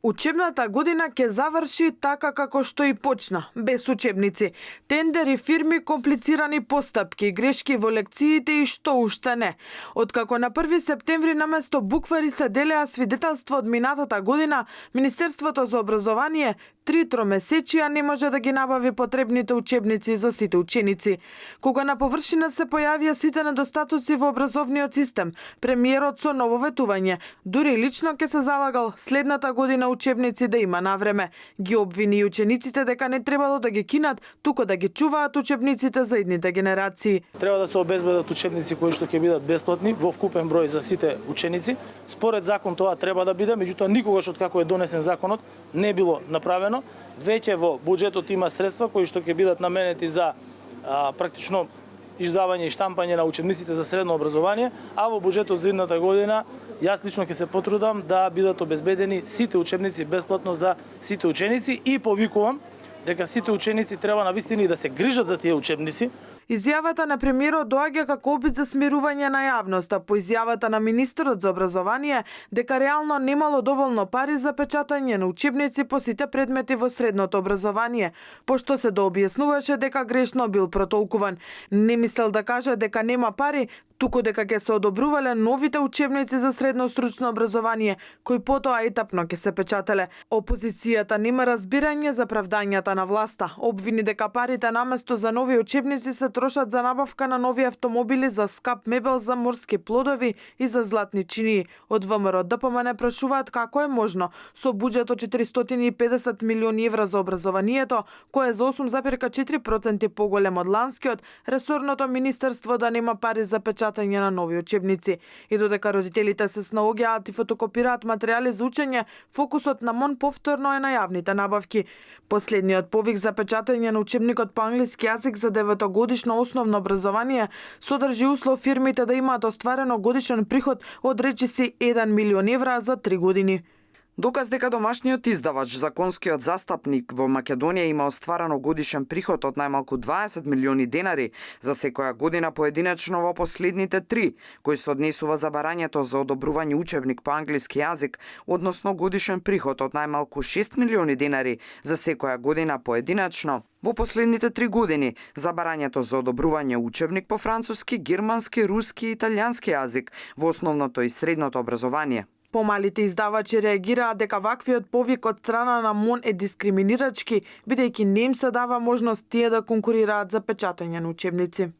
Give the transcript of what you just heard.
Учебната година ќе заврши така како што и почна, без учебници. Тендери, фирми, комплицирани постапки, грешки во лекциите и што уште не. Откако на 1 септември наместо буквари се делеа свидетелства од минатата година, Министерството за образование 3 тромесечија не може да ги набави потребните учебници за сите ученици. Кога на површина се појавија сите недостатоци во образовниот систем, премиерот со ново ветување, дури лично ќе се залагал следната година учебници да има навреме. Ги обвини и учениците дека не требало да ги кинат, туку да ги чуваат учебниците за идните генерации. Треба да се обезбедат учебници кои што ќе бидат бесплатни во вкупен број за сите ученици. Според закон тоа треба да биде, меѓутоа никогаш откако е донесен законот не било направено. Веќе во буџетот има средства кои што ќе бидат наменети за практично издавање и штампање на учебниците за средно образование, а во буџетот за идната година јас лично ќе се потрудам да бидат обезбедени сите учебници бесплатно за сите ученици и повикувам дека сите ученици треба навистина и да се грижат за тие учебници. Изјавата на премиерот доаѓа како обид за смирување на јавноста по изјавата на министерот за образование дека реално немало доволно пари за печатање на учебници по сите предмети во средното образование, пошто се дообјаснуваше дека грешно бил протолкуван. Не мислел да каже дека нема пари, туку дека ќе се одобрувале новите учебници за средно стручно образование, кои потоа етапно ќе се печателе. Опозицијата нема разбирање за правдањата на власта. Обвини дека парите наместо за нови учебници се трошат за набавка на нови автомобили, за скап мебел, за морски плодови и за златни чинии. Од ВМРО ДПМН прашуваат како е можно со буџет од 450 милиони евра за образованието, кое е за 8,4% поголем од ланскиот, ресорното министерство да нема пари за печатање на нови учебници. И додека родителите се снаоѓаат и фотокопираат материјали за учење, фокусот на МОН повторно е на јавните набавки. Последниот повик за печатање на учебникот по англиски јазик за 9-годишно основно образование содржи услов фирмите да имаат остварено годишен приход од речиси 1 милион евра за 3 години. Доказ дека домашниот издавач, законскиот застапник во Македонија има остварано годишен приход од најмалку 20 милиони денари за секоја година поединечно во последните 3, кои се однесува за барањето за одобрување учебник по англиски јазик, односно годишен приход од најмалку 6 милиони денари за секоја година поединечно во последните 3 години за барањето за одобрување учебник по француски, германски, руски и италијански јазик во основното и средното образование. Помалите издавачи реагираат дека ваквиот повик од страна на МОН е дискриминирачки, бидејќи не им се дава можност тие да конкурираат за печатање на учебници.